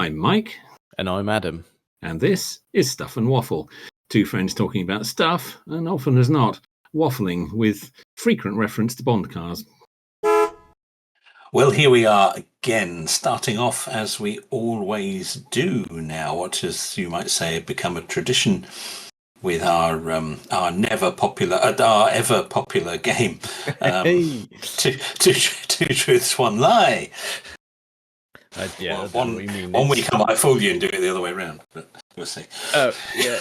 I'm Mike. And I'm Adam. And this is Stuff and Waffle. Two friends talking about stuff, and often as not, waffling with frequent reference to Bond cars. Well, here we are again, starting off as we always do now, what has, you might say, become a tradition with our ever popular game. Two truths, one lie. Yeah, well, one week I might fool you and do it the other way around, but we'll see. Oh, yeah.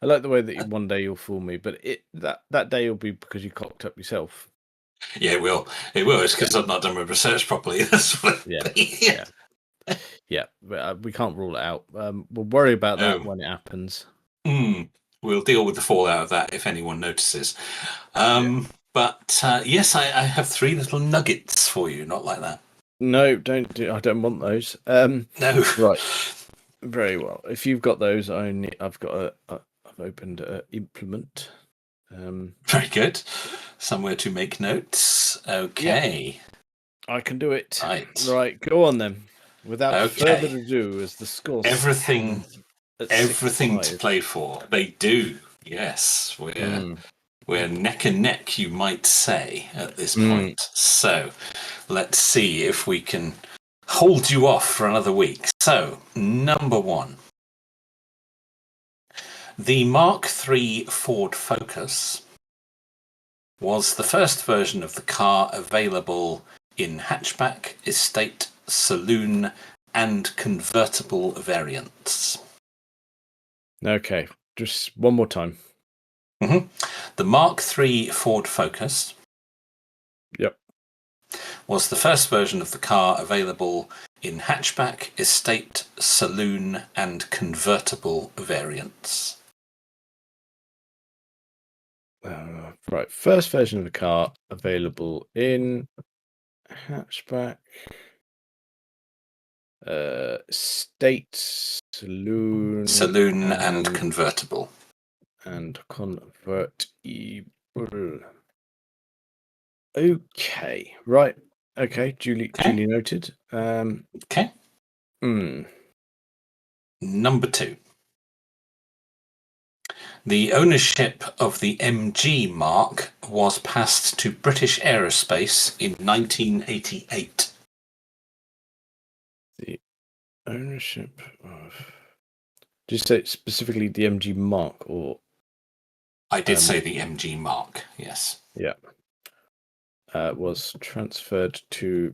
I like the way that one day you'll fool me, but that day will be because you cocked up yourself. Yeah, it will. It will. It's because I've not done my research properly. That's what Yeah. But we can't rule it out. We'll worry about that when it happens. We'll deal with the fallout of that if anyone notices. But yes, I have three little nuggets for you. Not like that. No, don't do. I don't want those. No. Right. Very well. If you've got those, I've opened implement. Very good. Somewhere to make notes. Okay. Yeah, I can do it. Right. Go on then. Without further ado, as the score. Everything to play for. They do. Yes. We're neck and neck, you might say, at this point. So let's see if we can hold you off for another week. So, number one. The Mark III Ford Focus was the first version of the car available in hatchback, estate, saloon, and convertible variants. Okay, just one more time. The Mark III Ford Focus was the first version of the car available in hatchback, estate, saloon, and convertible variants. Right, first version of the car available in hatchback, estate, saloon, and convertible. And convertible. Okay, right. Okay, duly noted. Okay. Number two. The ownership of the MG mark was passed to British Aerospace in 1988. The ownership of... Did you say specifically the MG mark or... I did say the MG mark, yes. Yeah. Was transferred to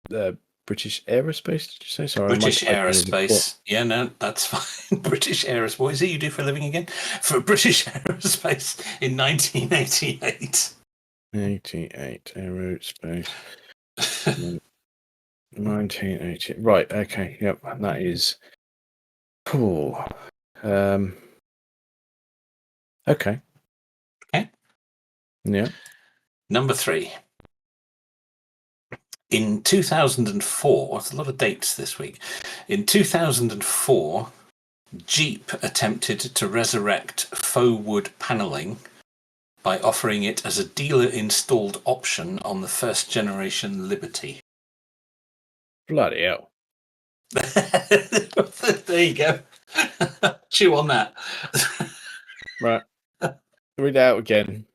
the British Aerospace, did you say? Sorry, British Aerospace. Yeah, no, that's fine. British Aerospace. What is it you do for a living again? For British Aerospace in 1988. 88 Aerospace. 1980. Right, okay. Yep, that is cool. Okay. Okay. Yeah. Number three. In 2004, it's a lot of dates this week. In 2004, Jeep attempted to resurrect faux wood panelling by offering it as a dealer-installed option on the first-generation Liberty. Bloody hell. There you go. Chew on that. Right. Read it out again.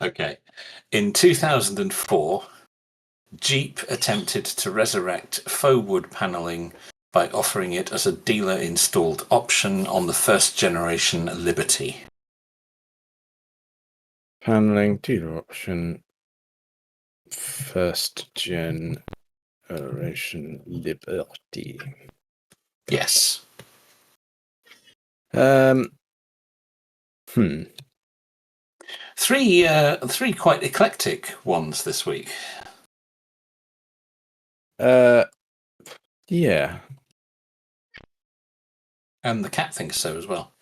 Okay. In 2004, Jeep attempted to resurrect faux wood panelling by offering it as a dealer-installed option on the first-generation Liberty. Paneling, dealer option, first-generation Liberty. Yes. Three quite eclectic ones this week. Yeah. And the cat thinks so as well.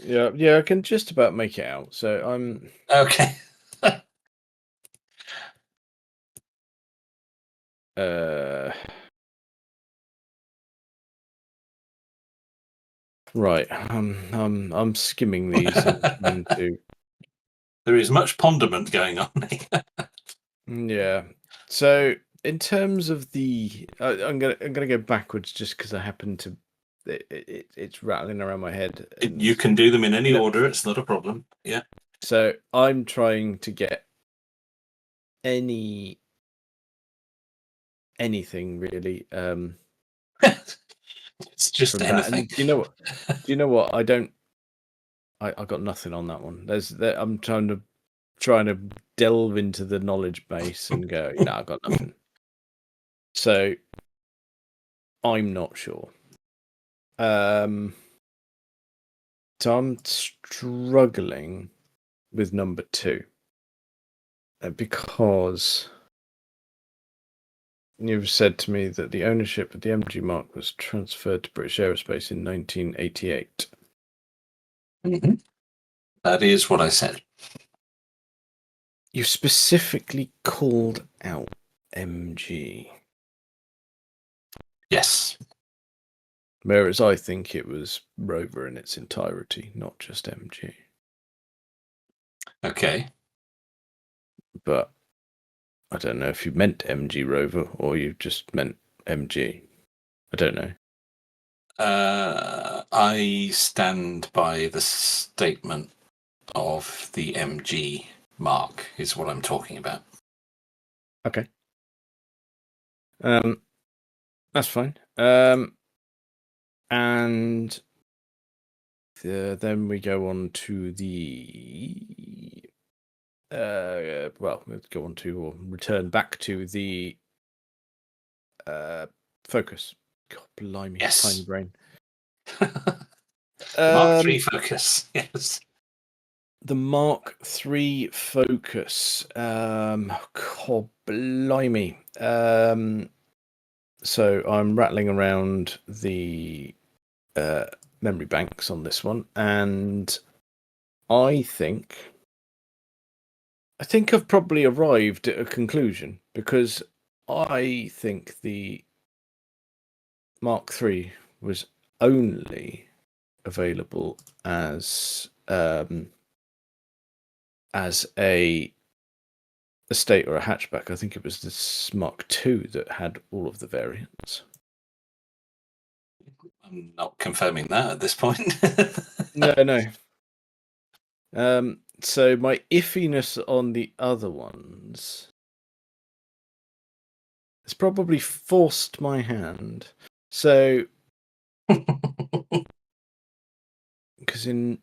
Yeah, I can just about make it out. So I'm okay. Right. I'm skimming these into. There is much ponderment going on. Yeah. So in terms of the, I'm gonna go backwards just because I happen to, it's rattling around my head. You can do them in any No. order. It's not a problem. Yeah. So I'm trying to get anything really. It's just From that. anything. And do you know what? I got nothing on that one. I'm trying to delve into the knowledge base and go, I got nothing. So I'm not sure. So I'm struggling with number 2 because you've said to me that the ownership of the MG Mark was transferred to British Aerospace in 1988. Mm-hmm. That is what I said. You specifically called out MG. Yes. Whereas I think it was Rover in its entirety, not just MG. Okay. But I don't know if you meant MG Rover or you just meant MG. I don't know. I stand by the statement of the MG Mark is what I'm talking about. Okay. That's fine. And then we go on to the we'll go on to or return back to the Focus. God blimey, Yes. tiny brain. Mark 3 Focus. Yes. The Mark III Focus. God blimey. So I'm rattling around the memory banks on this one, and I think I've probably arrived at a conclusion because I think the Mark III was only available as a estate or a hatchback. I think it was this Mark II that had all of the variants. I'm not confirming that at this point. No. So my iffiness on the other ones has probably forced my hand. So, because in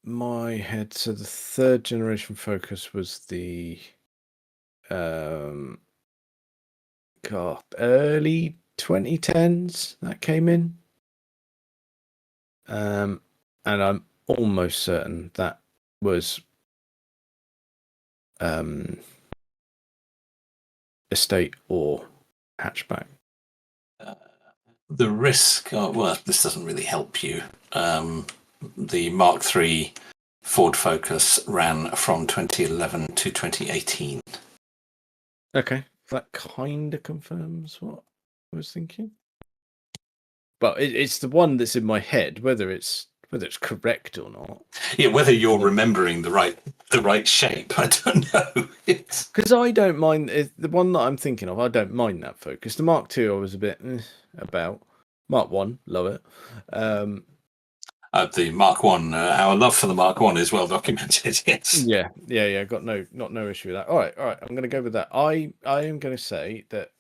my head, so the third generation Focus was the early 2010s that came in. And I'm almost certain that was estate or hatchback. The risk, well, this doesn't really help you. The Mark III Ford Focus ran from 2011 to 2018. Okay, that kind of confirms what I was thinking. But it's the one that's in my head, whether it's correct or not. Yeah, whether you're remembering the right shape, I don't know. Because I don't mind the one that I'm thinking of. I don't mind that Focus. The Mark II, I was a bit about. Mark I, love it. The Mark I, our love for the Mark I is well documented. Yes. Yeah. Got no issue with that. All right. I'm going to go with that. I am going to say that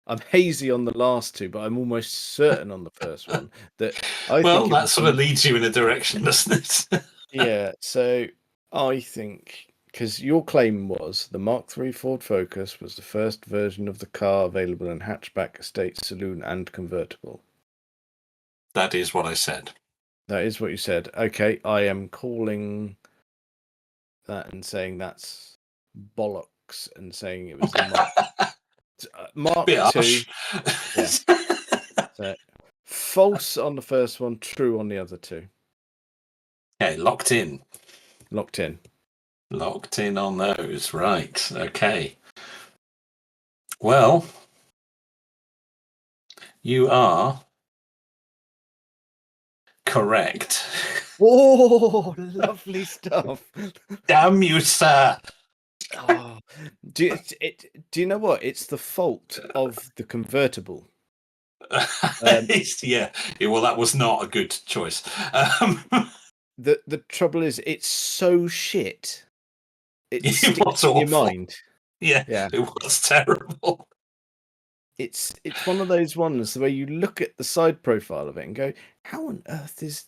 I'm hazy on the last two, but I'm almost certain on the first one that I think. Well, that sort of leads you in a direction, doesn't it? Yeah. So I think because your claim was the Mark III Ford Focus was the first version of the car available in hatchback, estate, saloon, and convertible. That is what I said. That is what you said. Okay, I am calling that and saying that's bollocks and saying it was the Mark II. Yeah. So, false on the first one, true on the other two. Okay, locked in. Locked in. Locked in on those. Right. Okay. Well, you are correct. Oh, lovely stuff. Damn you, sir. Oh, do you know what? It's the fault of the convertible. Yeah. Well, that was not a good choice. The trouble is, it's so shit. It It sticks was in your awful. mind. Yeah, Yeah. it was terrible. It's one of those ones where you look at the side profile of it and go, "How on earth is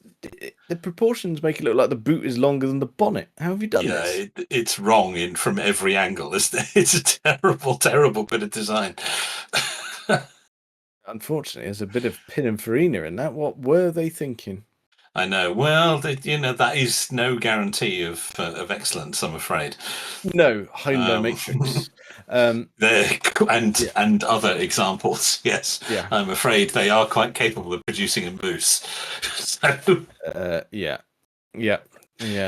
the proportions make it look like the boot is longer than the bonnet? How have you done this?" It's wrong from every angle. It's a terrible, terrible bit of design. Unfortunately, there's a bit of Pininfarina in that. What were they thinking? I know. Well, that is no guarantee of excellence, I'm afraid. No, Hyundai Matrix. There Yeah. and other examples. Yes, Yeah. I'm afraid they are quite capable of producing a moose. Yeah.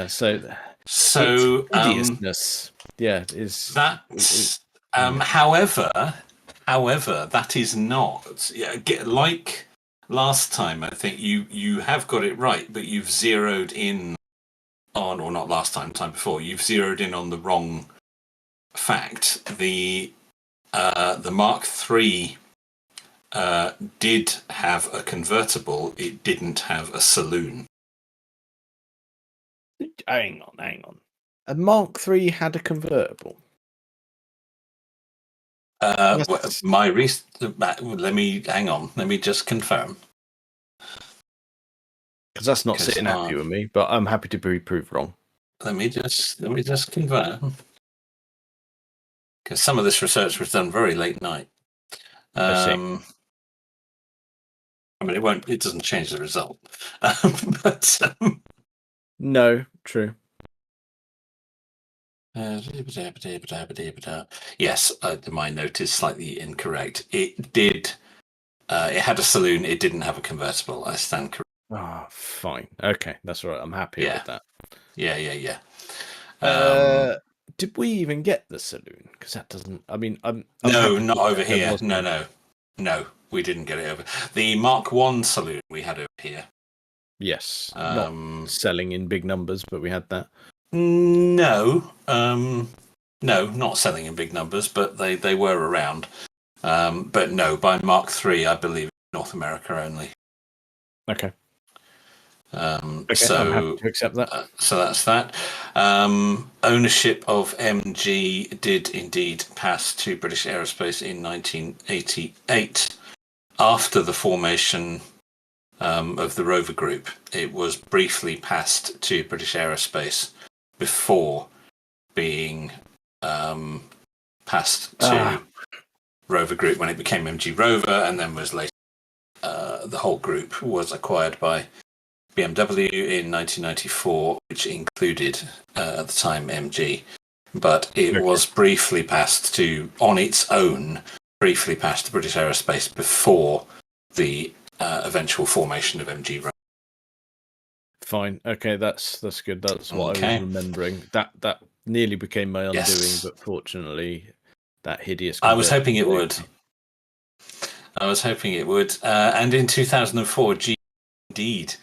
So So hideousness. Yeah, is that. However, that is not. Yeah, like last time. I think you have got it right, but you've zeroed in on, or not last time before. You've zeroed in on the wrong fact. The Mark III did have a convertible. It didn't have a saloon. Hang on. A Mark III had a convertible. Let me hang on. Let me just confirm. Because that's not sitting happy with me, but I'm happy to be proved wrong. Let me just confirm. Because some of this research was done very late night. I mean, it doesn't change the result. But no, true. Yes, my note is slightly incorrect. It did. It had a saloon. It didn't have a convertible. I stand correct. Oh, fine. Okay, that's all right. I'm happy with that. Yeah. Did we even get the saloon? Because that doesn't. I mean, I'm no, not over here. No, we didn't get it over. The Mark I saloon we had over here. Yes, not selling in big numbers, but we had that. No, not selling in big numbers, but they were around. But no, by Mark III, I believe North America only. Okay. So I'm happy to accept that. So that's that. Ownership of MG did indeed pass to British Aerospace in 1988 after the formation of the Rover Group. It was briefly passed to British Aerospace before being passed to Rover Group when it became MG Rover, and then was later the whole group was acquired by BMW in 1994, which included at the time MG, but it was briefly passed to, on its own, briefly passed to British Aerospace before the eventual formation of MG Rover. Fine. Okay, that's good. That's what I was remembering. That nearly became my undoing, but fortunately, that hideous. I was hoping it would. And in 2004, G indeed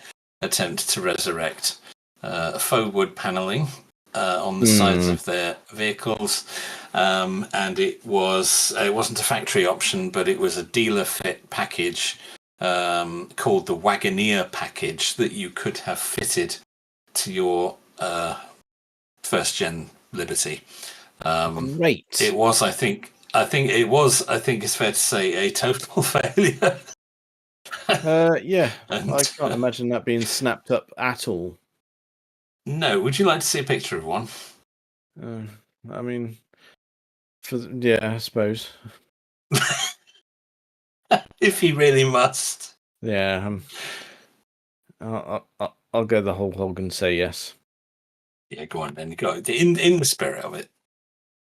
attempted to resurrect faux wood panelling on the sides of their vehicles, and it wasn't a factory option, but it was a dealer fit package called the Wagoneer package that you could have fitted to your first gen Liberty. Great. It was, I think it's fair to say, a total failure. Yeah, I can't imagine that being snapped up at all. No, would you like to see a picture of one? I mean, I suppose. If he really must. Yeah, I'll go the whole hog and say yes. Yeah, go on then. Go in the spirit of it.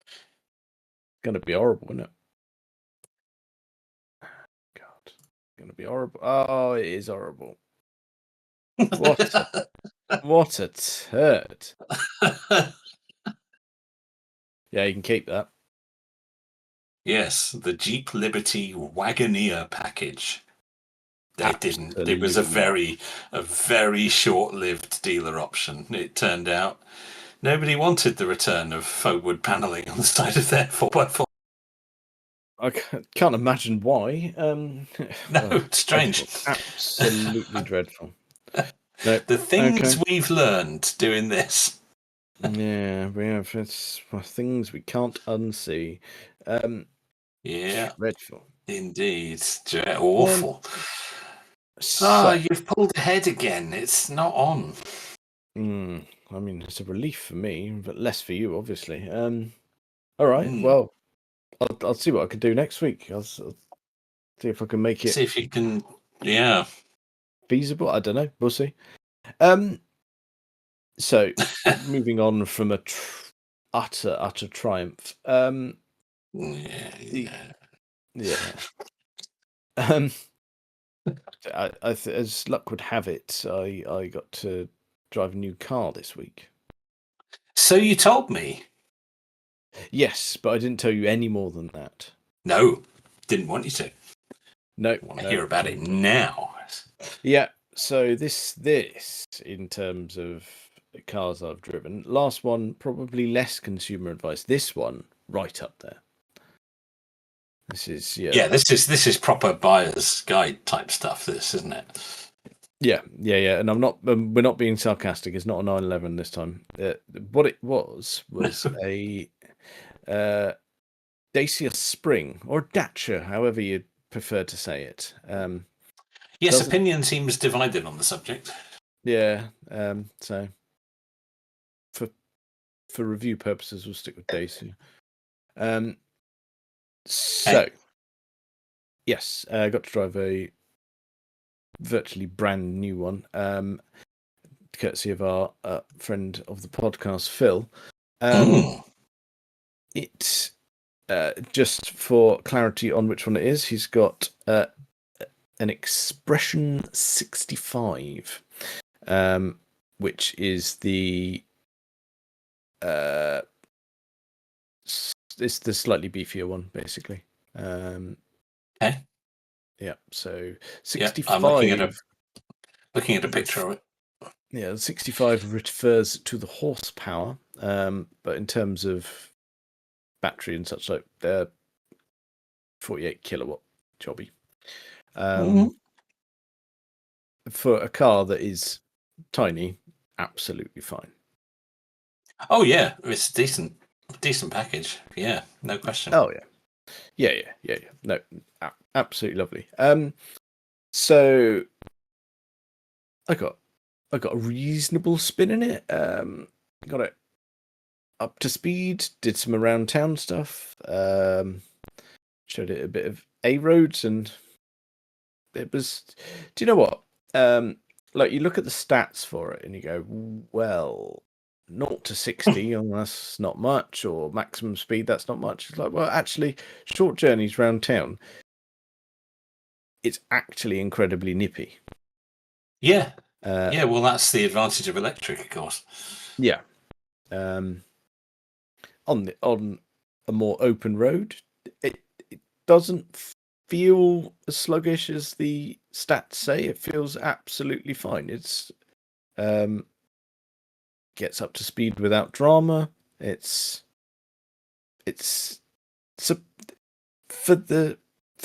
It's gonna be horrible, isn't it? God, it's gonna be horrible. Oh, it is horrible. What a turd. Yeah, you can keep that. Yes, the Jeep Liberty Wagoneer package. They didn't. It was a very short-lived dealer option. It turned out Nobody wanted the return of faux wood panelling on the side of their 4x4. I can't imagine why. No, it's strange. Dreadful. Absolutely dreadful. No, The things okay. we've learned doing this. Yeah, we have things we can't unsee. Yeah, Dreadful. indeed. Awful. So, you've pulled ahead again. It's not on. I mean, it's a relief for me, but less for you, obviously. All right. Well, I'll see what I can do next week. I'll see if I can make it. See if you can. Yeah. Feasible. I don't know. We'll see. So, moving on from a utter triumph. Yeah. As luck would have it, I got to drive a new car this week. So you told me. Yes, but I didn't tell you any more than that. No, didn't want you to. No, I want to hear about it now. Yeah. So this in terms of cars I've driven, last one probably less consumer advice. This one right up there. This is This is proper buyer's guide type stuff. This, isn't it? Yeah. And I'm not. We're not being sarcastic. It's not a 911 this time. What it was a Dacia Spring or Dacia, however you prefer to say it. Yes, opinion seems divided on the subject. Yeah. So for review purposes, we'll stick with Dacia. So, yes, I got to drive a virtually brand new one, courtesy of our friend of the podcast, Phil. It just for clarity on which one it is, he's got an Expression 65, which is the it's the slightly beefier one, basically. Okay. Yeah. So 65. I'm looking at a picture of it. Yeah, 65 refers to the horsepower, but in terms of battery and such, like they're 48 kilowatt jobby. For a car that is tiny, absolutely fine. Oh yeah, it's a decent package. Yeah, no question. Oh yeah. No, absolutely lovely. So I got a reasonable spin in it. Got it up to speed. Did some around town stuff. Showed it a bit of A roads, and it was. Do you know what? Like you look at the stats for it, and you go, well, 0 to 60, and that's not much, or maximum speed, that's not much. It's like, well, actually, short journeys around town, it's actually incredibly nippy. Yeah. Well, that's the advantage of electric, of course. Yeah. On a more open road, it doesn't feel as sluggish as the stats say. It feels absolutely fine. It's gets up to speed without drama. It's for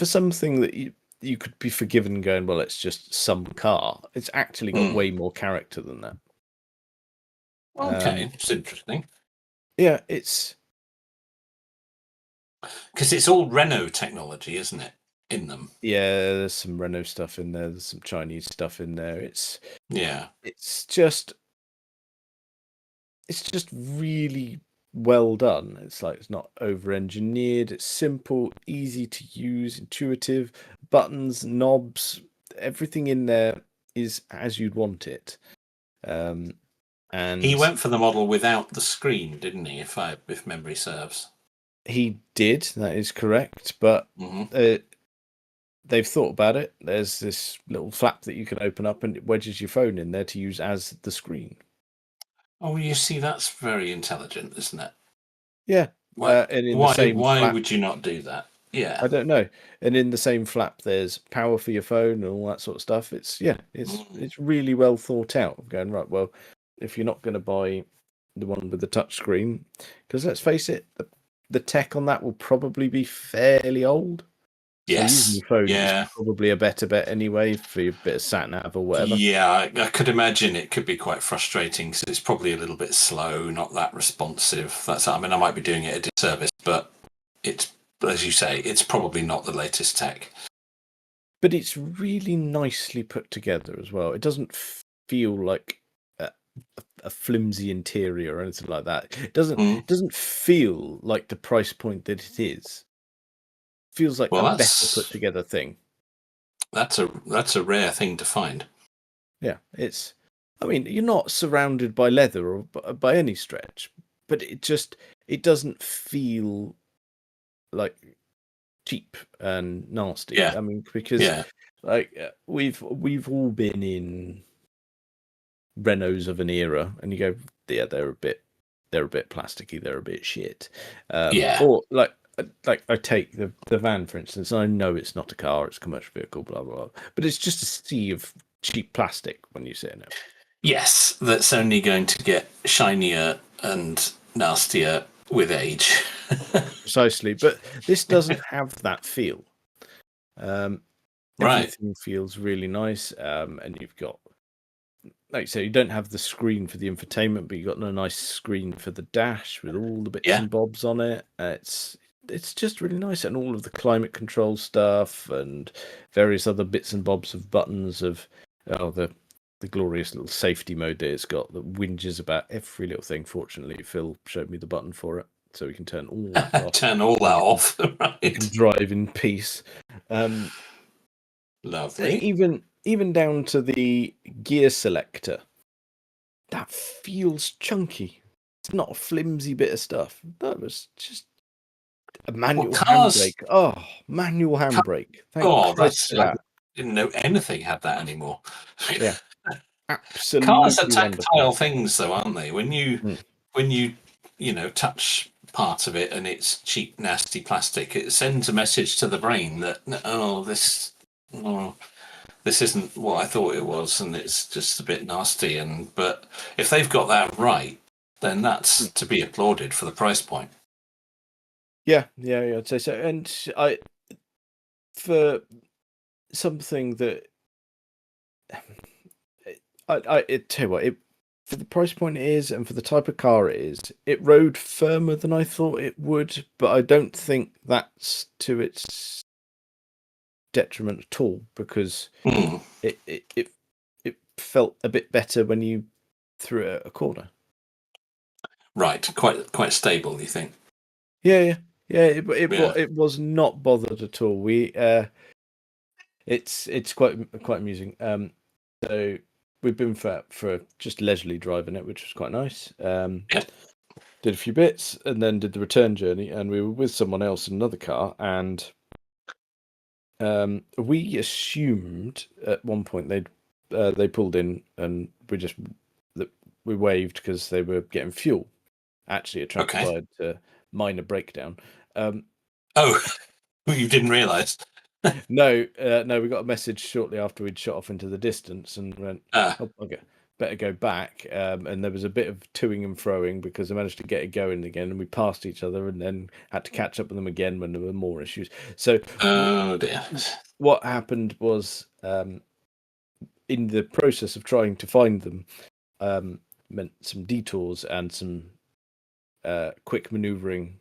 something that you could be forgiven going, well, it's just some car. It's actually got way more character than that. Okay, it's interesting. Yeah, it's because it's all Renault technology, isn't it? In them. Yeah, there's some Renault stuff in there. There's some Chinese stuff in there. It's just really well done. It's like it's not over-engineered. It's simple, easy to use, intuitive. Buttons, knobs, everything in there is as you'd want it. And he went for the model without the screen, didn't he? If memory serves. He did. That is correct. But they've thought about it. There's this little flap that you can open up, and it wedges your phone in there to use as the screen. Oh, you see, that's very intelligent, isn't it? Yeah. Why would you not do that? Yeah. I don't know. And in the same flap, there's power for your phone and all that sort of stuff. It's really well thought out. I'm going, right, well, if you're not going to buy the one with the touch screen, because let's face it, the tech on that will probably be fairly old. So using Yes. your phone Yeah. is probably a better bet anyway for your bit of sat nav or whatever. Yeah, I could imagine it could be quite frustrating because it's probably a little bit slow, not that responsive. I mean, I might be doing it a disservice, but it's, as you say, it's probably not the latest tech. But it's really nicely put together as well. It doesn't feel like a flimsy interior or anything like that. It doesn't feel like the price point that it is. It feels like a better put together thing. That's a rare thing to find. Yeah, I mean, you're not surrounded by leather or by any stretch, but it doesn't feel like cheap and nasty. Yeah. I mean, because like we've all been in Renaults of an era, and you go, yeah, they're a bit plasticky, they're a bit shit. Or like I take the van for instance. I know it's not a car, it's a commercial vehicle, blah blah blah, but it's just a sea of cheap plastic when you sit in it. Yes, that's only going to get shinier and nastier with age. Precisely, but this doesn't have that feel. Everything feels really nice, and you've got, like you say, you don't have the screen for the infotainment, but you've got a nice screen for the dash with all the bits and bobs on it. It's just really nice, and all of the climate control stuff and various other bits and bobs of buttons of the glorious little safety mode that it's got that whinges about every little thing. Fortunately, Phil showed me the button for it, so we can turn all that off. Turn all that off. Right. We can drive in peace. Lovely. Even down to the gear selector, that feels chunky. It's not a flimsy bit of stuff. That was just a manual handbrake. Oh, manual handbrake. Thank Christ for that. I didn't know anything had that anymore. Yeah, absolutely. Cars are tactile things, though, aren't they? When you touch part of it and it's cheap, nasty plastic, it sends a message to the brain that this isn't what I thought it was, and it's just a bit nasty. But if they've got that right, then that's to be applauded for the price point. Yeah, I'd say so. And for something that I tell you what, for the price point it is, and for the type of car it is, it rode firmer than I thought it would. But I don't think that's to its detriment at all, because it felt a bit better when you threw it at a corner. Right, quite stable, you think? Yeah. It was not bothered at all. It's quite amusing. So we've been for just leisurely driving it, which was quite nice. Did a few bits and then did the return journey, and we were with someone else in another car, and we assumed at one point they pulled in, and we waved because they were getting fuel. Actually, it transpired to minor breakdown. You didn't realise? No, we got a message shortly after we'd shot off into the distance and went, okay, better go back. And there was a bit of toing and froing because I managed to get it going again, and we passed each other and then had to catch up with them again when there were more issues. So what happened was, in the process of trying to find them, meant some detours and some quick manoeuvring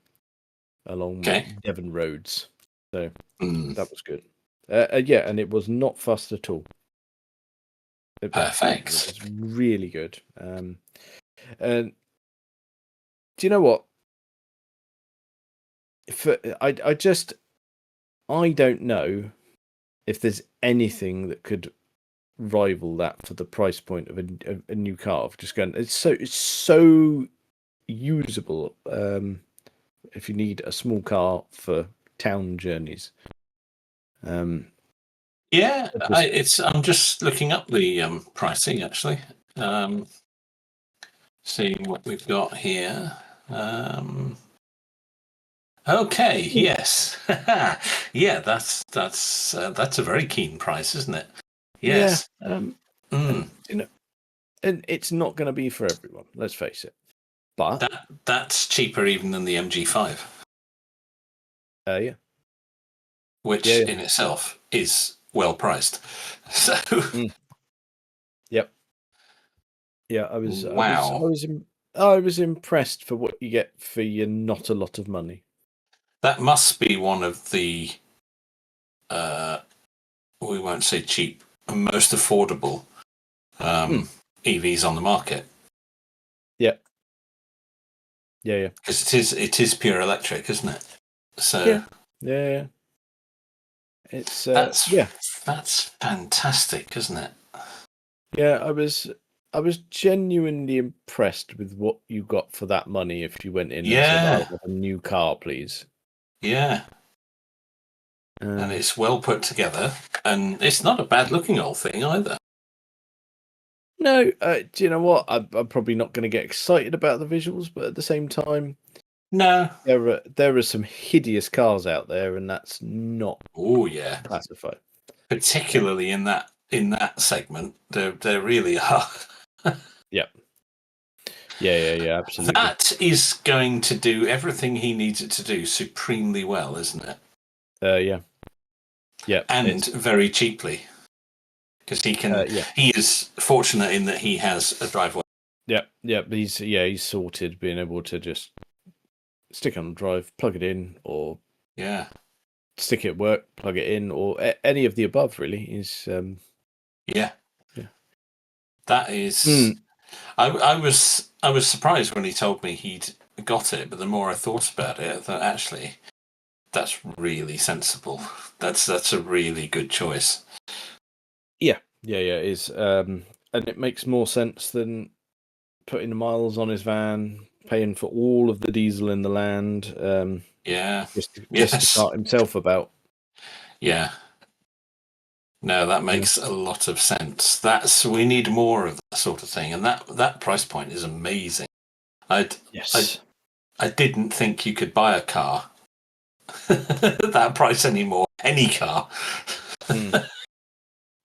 along Devon roads. So that was good. And it was not fussed at all. Perfect. It was really good. And do you know what? I don't know if there's anything that could rival that for the price point of a new car. Just going, it's so usable. If you need a small car for town journeys. I'm just looking up the pricing actually. Seeing what we've got here. Okay, yes. Yeah, that's a very keen price, isn't it? Yes. Yeah. And it's not going to be for everyone, let's face it. But that's cheaper even than the MG5. Yeah. Which in itself is well priced. So Yep. Yeah, I was impressed for what you get for your not a lot of money. that must be one of the we won't say cheap, most affordable EVs on the market. Yeah. Yeah. Because it is pure electric, isn't it? So yeah. It's that's fantastic, isn't it? Yeah, I was genuinely impressed with what you got for that money if you went in and said, "I want a new car, please." Yeah. And it's well put together, and it's not a bad looking old thing either. No, do you know what? I'm probably not going to get excited about the visuals, but at the same time, no, there are some hideous cars out there, and that's not classified. Particularly in that segment, there really are. Yeah, absolutely. That is going to do everything he needs it to do supremely well, isn't it? Yeah, and very cheaply, because he can. He is fortunate in that he has a driveway. Yeah. He's sorted, being able to just stick on the drive, plug it in, or stick it at work, plug it in, or any of the above. Really is. That is. I was surprised when he told me he'd got it, but the more I thought about it, that actually that's really sensible. That's a really good choice. Yeah, it is. And it makes more sense than putting the miles on his van, paying for all of the diesel in the land. Just to cart himself about. Yeah. No, that makes a lot of sense. We need more of that sort of thing, and that price point is amazing. I didn't think you could buy a car that price anymore. Any car.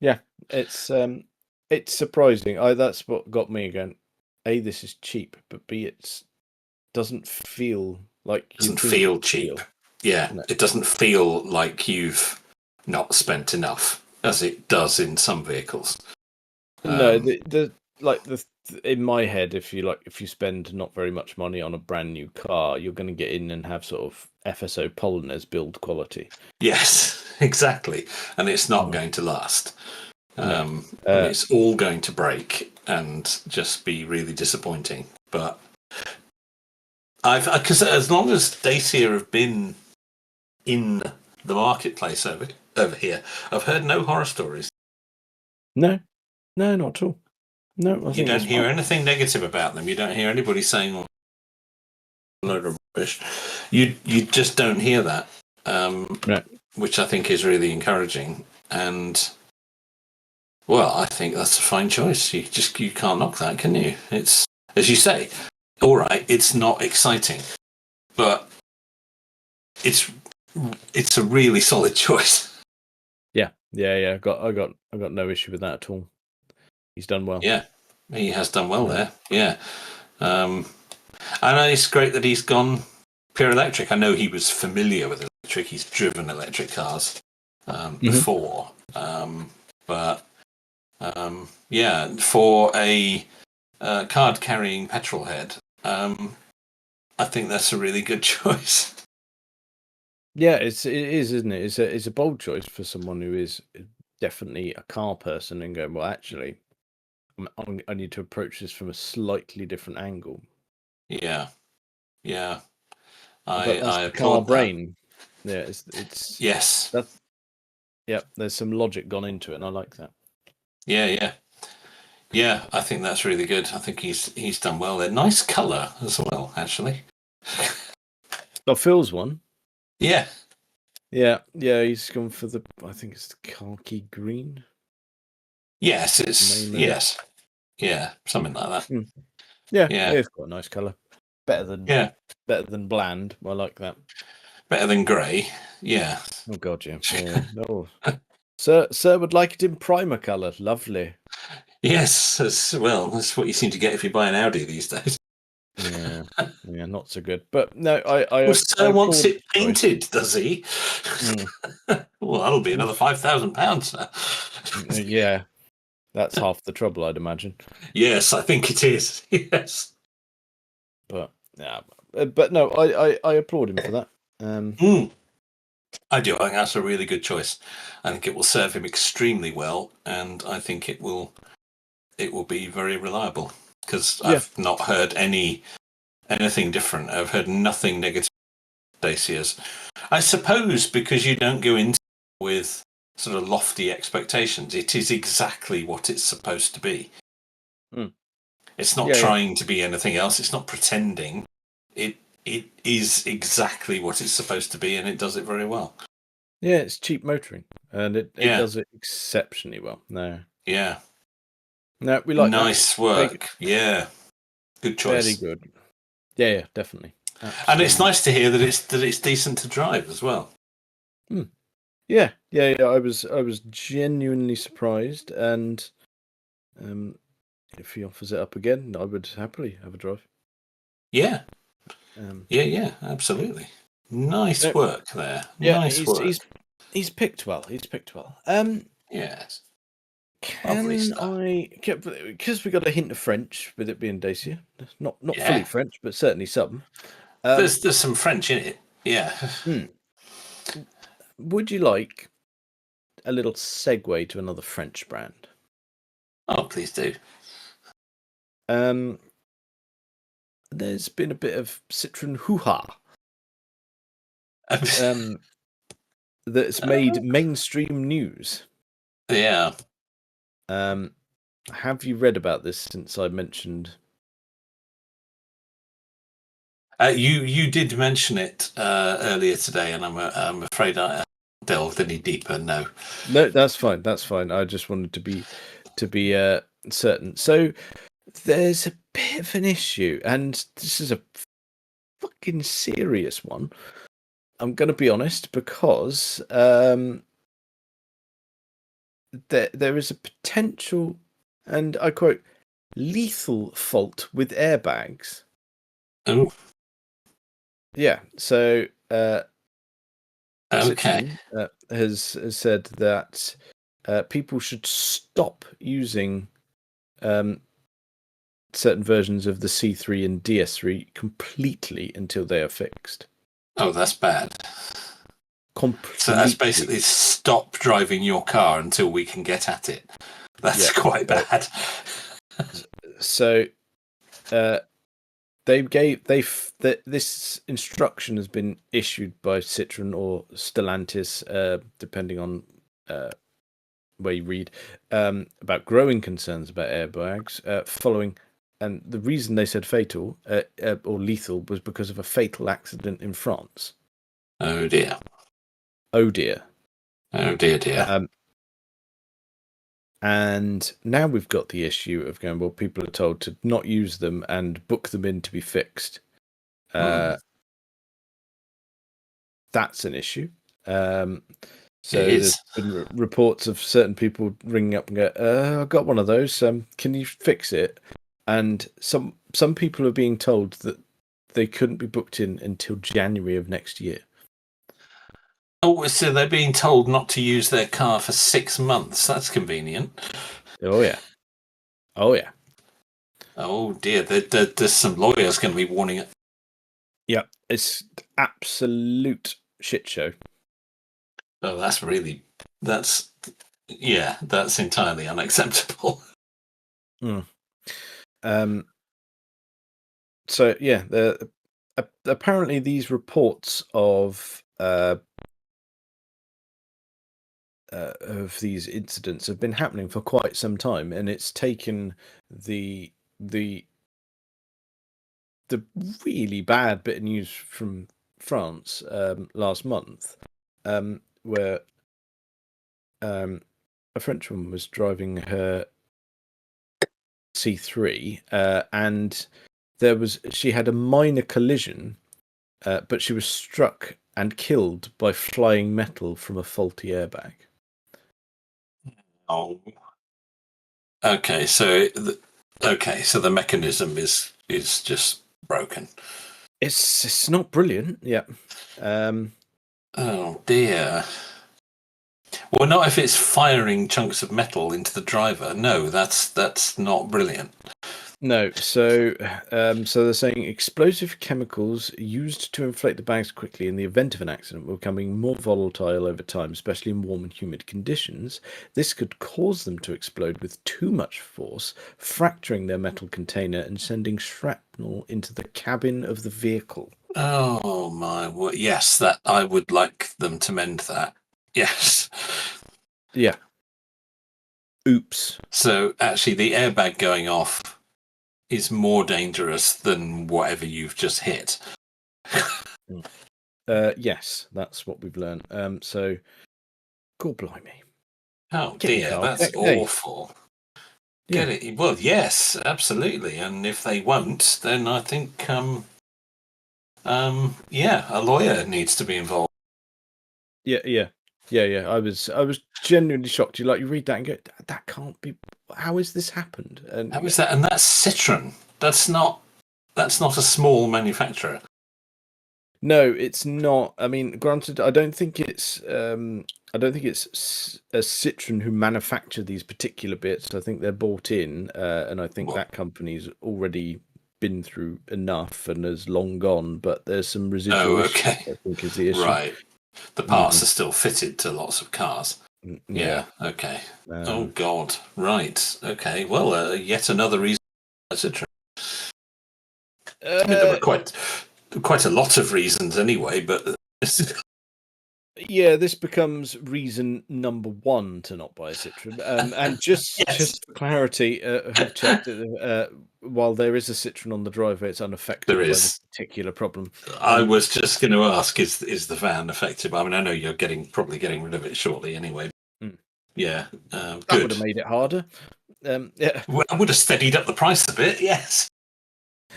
Yeah, it's surprising. That's what got me again. A, this is cheap, but B, it doesn't feel like cheap. Yeah, no. It doesn't feel like you've not spent enough, as it does in some vehicles. No, in my head, if you spend not very much money on a brand new car, you're going to get in and have sort of FSO Polonaise build quality. Yes, exactly, and it's not going to last. It's all going to break and just be really disappointing. But because as long as Dacia have been in the marketplace over here, I've heard no horror stories. No, not at all. No, you don't hear anything negative about them. You don't hear anybody saying, "Oh, load of rubbish." You just don't hear that, which I think is really encouraging. And well, I think that's a fine choice. You can't knock that, can you? It's, as you say, all right. It's not exciting, but it's a really solid choice. Yeah. I got no issue with that at all. He's done well. Yeah, he has done well there. Yeah, I know it's great that he's gone pure electric. I know he was familiar with electric. He's driven electric cars before, but for a card-carrying petrol head, I think that's a really good choice. Yeah, it is, isn't it? It's a bold choice for someone who is definitely a car person and going, well, actually, I need to approach this from a slightly different angle. Yeah. I applaud brain. Yeah, it's yes. There's some logic gone into it, and I like that. Yeah. I think that's really good. I think he's done well there. Nice colour as well, actually. Phil's one. Yeah. He's gone for I think it's the khaki green. Yes, yeah, something like that. Yeah, it's quite a nice colour. Better than bland. I like that. Better than grey. Yeah. Oh God, yeah. Oh. Sir would like it in primer colour. Lovely. Yes, that's what you seem to get if you buy an Audi these days. Yeah, yeah, not so good. But no, I Well, Sir wants applaud it his choice. painted, does he? Mm. Well, that'll be another £5,000, sir. Yeah, that's half the trouble, I'd imagine. Yes, I think it is. Yes. But yeah, but no, I applaud him for that. I do. I think that's a really good choice. I think it will serve him extremely well, and I think it will be very reliable, because Yeah. I've not heard anything different. I've heard nothing negative about Dacia's. I suppose because you don't go into it with sort of lofty expectations. It is exactly what it's supposed to be. Mm. It's not trying to be anything else. It's not pretending. It is exactly what it's supposed to be, and it does it very well. Yeah, it's cheap motoring, and it does it exceptionally well. No. Yeah. No, we like nice that. work. Yeah. Good choice. Very good. Yeah, definitely. Absolutely. And it's nice to hear that it's decent to drive as well. Yeah. I was genuinely surprised, and if he offers it up again, I would happily have a drive. Yeah. Yeah, absolutely. Nice work there. Yeah, nice work. He's picked well. Yes. Because we got a hint of French with it being Dacia, not Yeah. fully French, but certainly some. There's some French in it. Yeah. Would you like a little segue to another French brand? Oh, please do. There's been a bit of Citroen hoo-ha that's made mainstream news. Yeah. Have you read about this since I mentioned? You did mention it earlier today, and I'm afraid I delved any deeper. No, that's fine. That's fine. I just wanted to be certain. So there's a bit of an issue, and this is a fucking serious one. I'm going to be honest, because there is a potential, and I quote, lethal fault with airbags. Oh. Yeah. So okay. Citroen, has said that people should stop using certain versions of the C3 and DS3 completely until they are fixed. Oh, that's bad. Completely. So that's basically stop driving your car until we can get at it. That's quite bad. So this instruction has been issued by Citroen or Stellantis, depending on where you read, about growing concerns about airbags following. And the reason they said fatal or lethal was because of a fatal accident in France. Oh dear. Oh dear. Oh dear. And now we've got the issue of going, well, people are told to not use them and book them in to be fixed. That's an issue. So there's been reports of certain people ringing up and go, I got one of those. Can you fix it? And some people are being told that they couldn't be booked in until January of next year. Oh, so they're being told not to use their car for 6 months. That's convenient. Oh yeah. Oh yeah. Oh dear. There's some lawyers going to be warning it. Yeah, it's absolute shit show. Oh, that's entirely unacceptable. So yeah, apparently these reports of these incidents have been happening for quite some time, and it's taken the really bad bit of news from France last month, where a French woman was driving her C3, and she had a minor collision, but she was struck and killed by flying metal from a faulty airbag. Oh. Okay, so the mechanism is just broken. It's not brilliant. Yeah. Oh dear. Well, not if it's firing chunks of metal into the driver. No, that's not brilliant. No, so they're saying explosive chemicals used to inflate the bags quickly in the event of an accident were becoming more volatile over time, especially in warm and humid conditions. This could cause them to explode with too much force, fracturing their metal container and sending shrapnel into the cabin of the vehicle. Oh my word! Yes, that I would like them to mend that. Yes. Yeah. Oops. So actually, the airbag going off is more dangerous than whatever you've just hit. Yes, that's what we've learned. So, God blimey. Oh Get your dear, car that's checked, eh? awful. Yeah. Get it? Well, yes, absolutely. And if they won't, then I think, yeah, a lawyer needs to be involved. Yeah. I was genuinely shocked. You read that and go, that can't be. How has this happened? And How is that? And that's Citroen. That's not a small manufacturer. no, it's not. I mean, granted, I don't think it's a Citroen who manufacture these particular bits. I think they're bought in, and I think that company's already been through enough and has long gone. But there's some residual issues, okay. I think, is the issue. Right. The parts are still fitted to lots of cars. Yeah. Okay. Oh God. Right. Okay. Well, yet another reason. Citroen. I mean, there were quite a lot of reasons anyway, but yeah, this becomes reason number one to not buy a Citroen. And just for clarity, who've checked it, while there is a Citroen on the driveway, it's unaffected by this particular problem. I was just going to ask: is the van affected? I mean, I know you're probably getting rid of it shortly anyway. Yeah, that good. would have made it harder. Yeah, I would have steadied up the price a bit. Yes,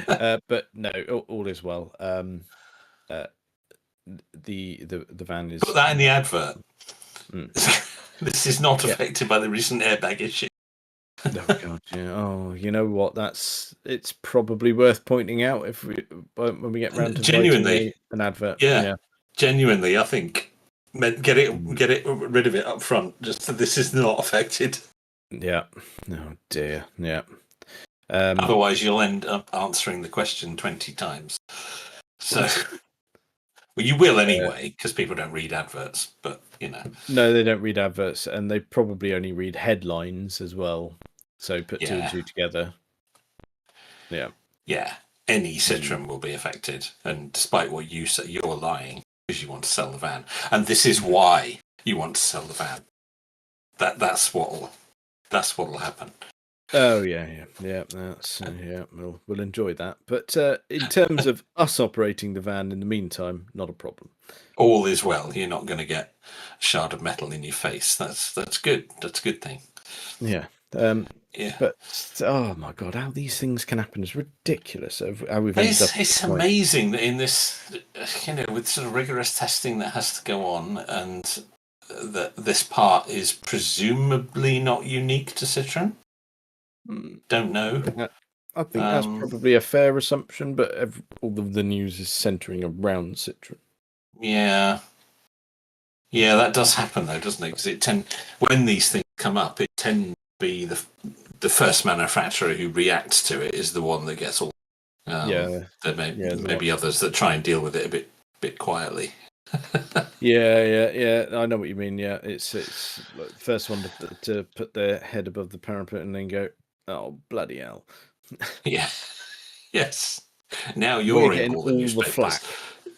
but no, all is well. The van is. Put that in the advert. This is not affected by the recent airbag issue. Oh God, yeah. Oh, you know what? It's probably worth pointing out when we get round to genuinely an advert. Yeah, genuinely, I think get it rid of it up front. Just so this is not affected. Yeah. Oh dear. Yeah. Otherwise, you'll end up answering the question 20 times. So, well, you will anyway, because people don't read adverts. But no, they don't read adverts, and they probably only read headlines as well. So put two and two together. Yeah. Yeah. Any Citroen will be affected, and despite what you say, you're lying because you want to sell the van, and this is why you want to sell the van. That's what'll happen. Oh yeah. That's we'll enjoy that. But in terms of us operating the van in the meantime, not a problem. All is well. You're not going to get a shard of metal in your face. That's good. That's a good thing. Yeah. Yeah. But oh my God, how these things can happen is ridiculous. How we've ended up. It's amazing that in this, with sort of rigorous testing that has to go on, and that this part is presumably not unique to Citroen. Don't know. I think that's probably a fair assumption, but all of the news is centering around Citroen. Yeah, that does happen though, doesn't it? Because when these things come up, it tends to be the first manufacturer who reacts to it is the one that gets all. There may be others that try and deal with it a bit quietly. Yeah. I know what you mean. Yeah, it's like the first one to put their head above the parapet and then go, oh bloody hell. Yeah. Yes. Now you're in all the newspapers. The flack.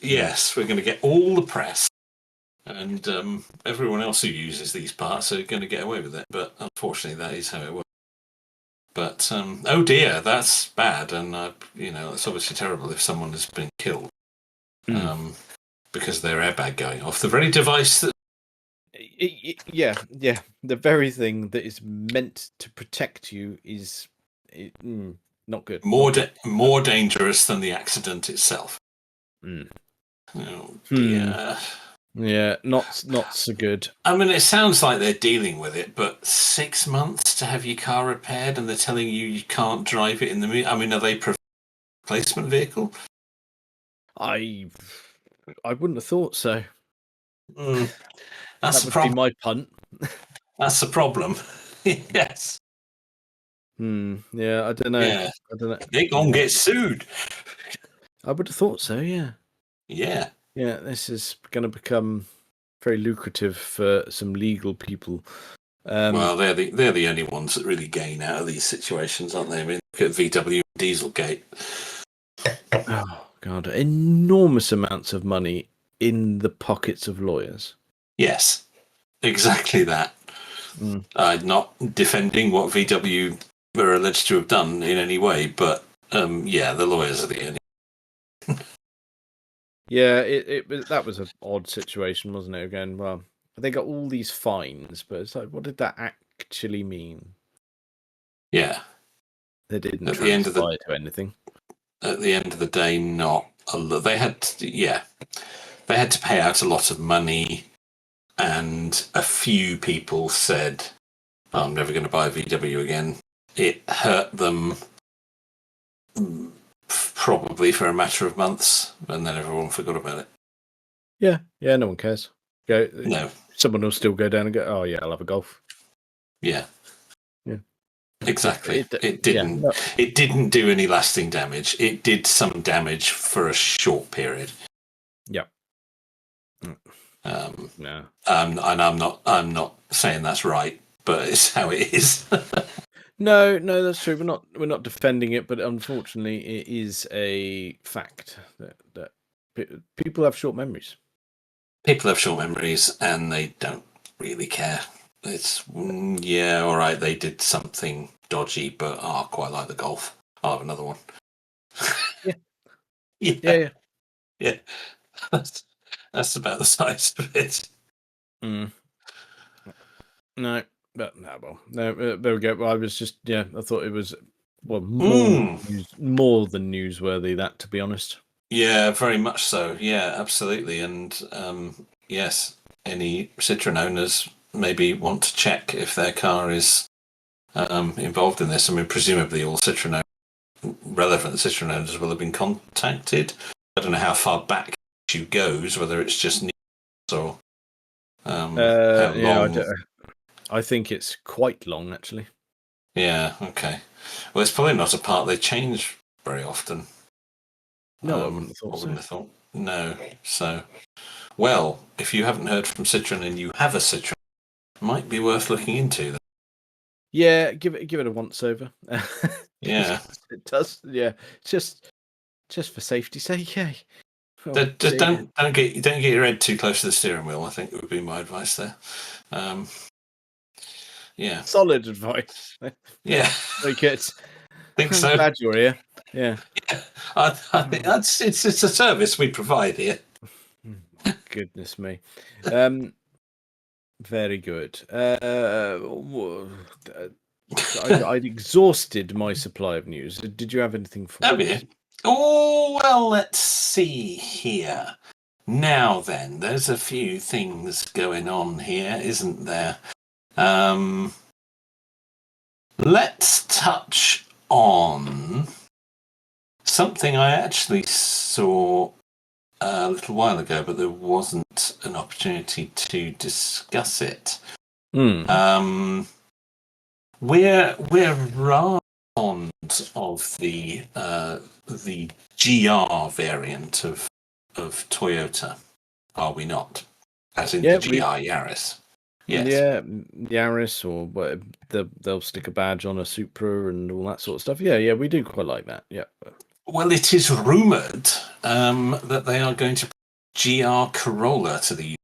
Yes, we're going to get all the press, and everyone else who uses these parts are going to get away with it. But unfortunately, that is how it works. But oh dear, that's bad, and it's obviously terrible if someone has been killed because of their airbag going off. The very device that. Yeah. The very thing that is meant to protect you is not good. More dangerous than the accident itself. Oh dear. Yeah, not so good. I mean, it sounds like they're dealing with it, but 6 months to have your car repaired, and they're telling you can't drive it in the. I mean, are they replacement vehicle? I wouldn't have thought so. That's That the would be problem. my punt. That's the problem. Yes. Yeah, I don't know. Yeah. I don't know. They're going to get sued. I would have thought so. Yeah. Yeah. Yeah. This is going to become very lucrative for some legal people. Well, they're the only ones that really gain out of these situations, aren't they? I mean, look at VW Dieselgate. Oh God! Enormous amounts of money in the pockets of lawyers. Yes, exactly that. Not defending what VW were alleged to have done in any way, but yeah, the lawyers are the only. Yeah, that was an odd situation, wasn't it? Again, well, they got all these fines, but it's like, what did that actually mean? Yeah, They didn't at the end of transpire to anything. At the end of the day, not a lot. They had to pay out a lot of money, and a few people said, "I'm never going to buy a VW again." It hurt them probably for a matter of months, and then everyone forgot about it. Yeah, no one cares. No. Someone will still go down and go, oh yeah, I'll have a Golf. Yeah. Yeah. Exactly. It didn't. Yeah, no. It didn't do any lasting damage. It did some damage for a short period. Yeah. No. And I'm not saying that's right, but it's how it is. No, that's true. We're not defending it, but unfortunately, it is a fact that people have short memories. People have short memories, and they don't really care. It's all right. They did something dodgy, but I quite like the Golf. I'll have another one. Yeah. Yeah. That's about the size of it. No, but no. There we go. Well, I was just I thought it was more than newsworthy. That, to be honest. Yeah, very much so. Yeah, absolutely. And yes, any Citroen owners maybe want to check if their car is involved in this. I mean, presumably all relevant Citroen owners will have been contacted. I don't know how far back the issue goes, whether it's just news or how long. I think it's quite long, actually. Yeah, okay. Well, it's probably not a part they change very often. No, I wouldn't have thought No. So, well, if you haven't heard from Citroen and you have a Citroen, it might be worth looking into that. Yeah, give it a once over. Yeah, it does. Yeah, just for safety's sake. Yeah. Don't get your head too close to the steering wheel. I think would be my advice there. Yeah, solid advice. Yeah, very good. Think so. I'm glad you're here. Yeah. I think it's a service we provide here. Goodness me. Very good. I'd exhausted my supply of news. Did you have anything for me? Oh, well, let's see here. Now then, there's a few things going on here, isn't there? Let's touch on something I actually saw a little while ago, but there wasn't an opportunity to discuss it. We're rather fond of the GR variant of Toyota, are we not? As in the GR Yaris. Yes. Yeah, Yaris, or they'll stick a badge on a Supra and all that sort of stuff. Yeah, we do quite like that. Yeah. Well, it is rumoured that they are going to bring GR Corolla to the UK.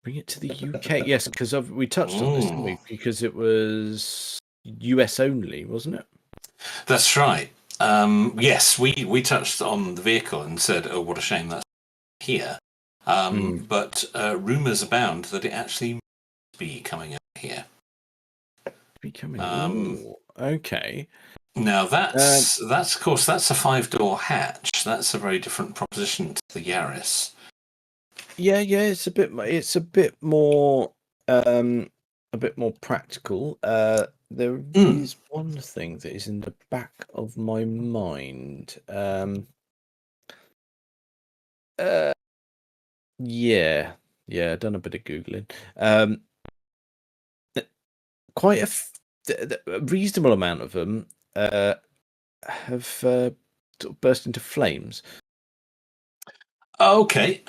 Bring it to the UK, yes, because we touched on this, didn't we? Because it was US only, wasn't it? That's right. Yes, we touched on the vehicle and said, "Oh, what a shame that's here." But rumours abound that it actually might be coming out here. Okay. Now that's of course that's a 5-door hatch. That's a very different proposition to the Yaris. Yeah, it's a bit more practical. There is one thing that is in the back of my mind. Yeah, done a bit of googling. Quite a reasonable amount of them have sort of burst into flames. Okay,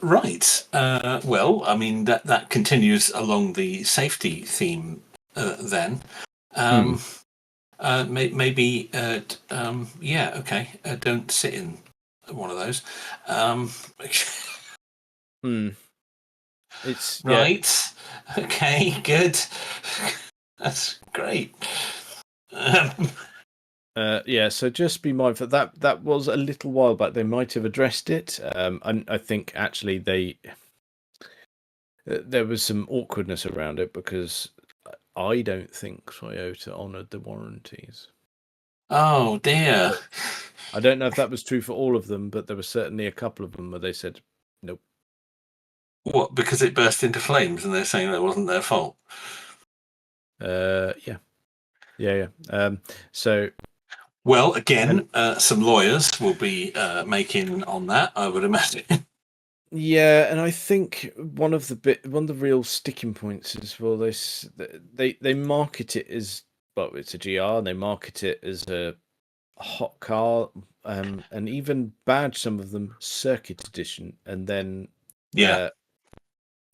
right. Well, I mean that continues along the safety theme then. Maybe, yeah, okay. Don't sit in one of those. It's right. Okay, good. That's great. So just be mindful that was a little while back. They might have addressed it. And I think actually there was some awkwardness around it because I don't think Toyota honoured the warranties. Oh dear. I don't know if that was true for all of them, but there were certainly a couple of them where they said nope. What? Because it burst into flames, and they're saying that wasn't their fault. Yeah. So. Well, again, some lawyers will be making on that, I would imagine. Yeah, and I think one of the real sticking points is, well, they market it as, well, it's a GR, and they market it as a hot car, and even badge some of them circuit edition, and then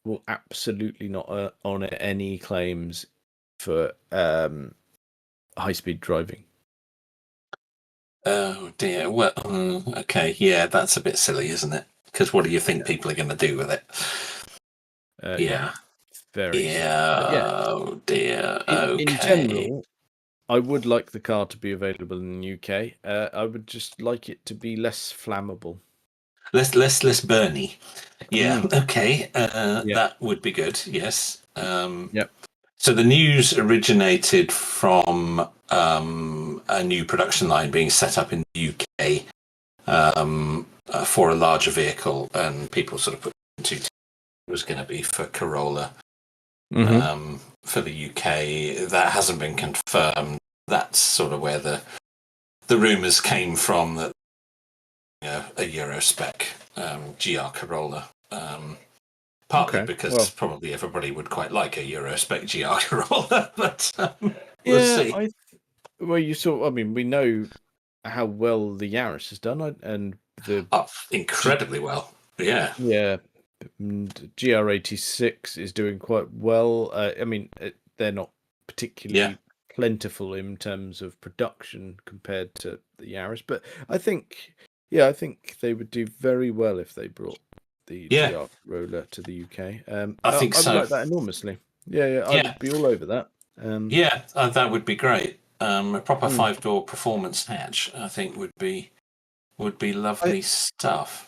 will absolutely not honour any claims for high-speed driving. Oh dear. Well, okay, yeah, that's a bit silly, isn't it? Because what do you think people are going to do with it? Yeah. Very. Yeah. Oh dear. Okay. In general, I would like the car to be available in the UK. I would just like it to be less flammable. Less burny. Yeah. Okay. That would be good. Yes. Yep. So the news originated from a new production line being set up in the UK for a larger vehicle, and people sort of put two. It was going to be for Corolla. For the UK, that hasn't been confirmed. That's sort of where the rumours came from, that a Euro spec GR Corolla. Partly because probably everybody would quite like a Euro spec GR Corolla, but we'll see. We know how well the Yaris has done, and incredibly well. Yeah. Yeah. GR86 is doing quite well. They're not particularly plentiful in terms of production compared to the Yaris, but I think they would do very well if they brought the GR Corolla to the UK. I think so. I would like that enormously. I would be all over that. That would be great. A proper 5-door performance hatch, I think, would be lovely stuff.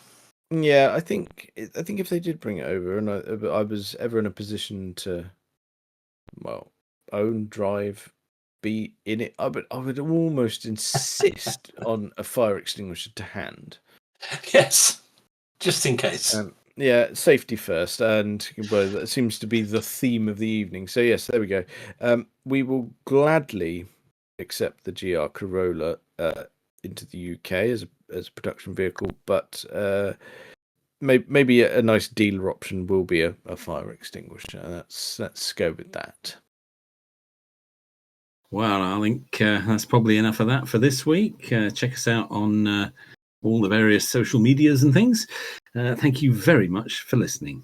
Yeah, I think if they did bring it over, and I was ever in a position to, own, drive, be in it, I would almost insist on a fire extinguisher to hand. Yes, just in case. Safety first, and that seems to be the theme of the evening. So yes, there we go. We will gladly accept the GR Corolla into the UK as a production vehicle, but maybe a nice dealer option will be a fire extinguisher. Let's go with that. Well, I think that's probably enough of that for this week. Check us out on all the various social medias and things. Thank you very much for listening.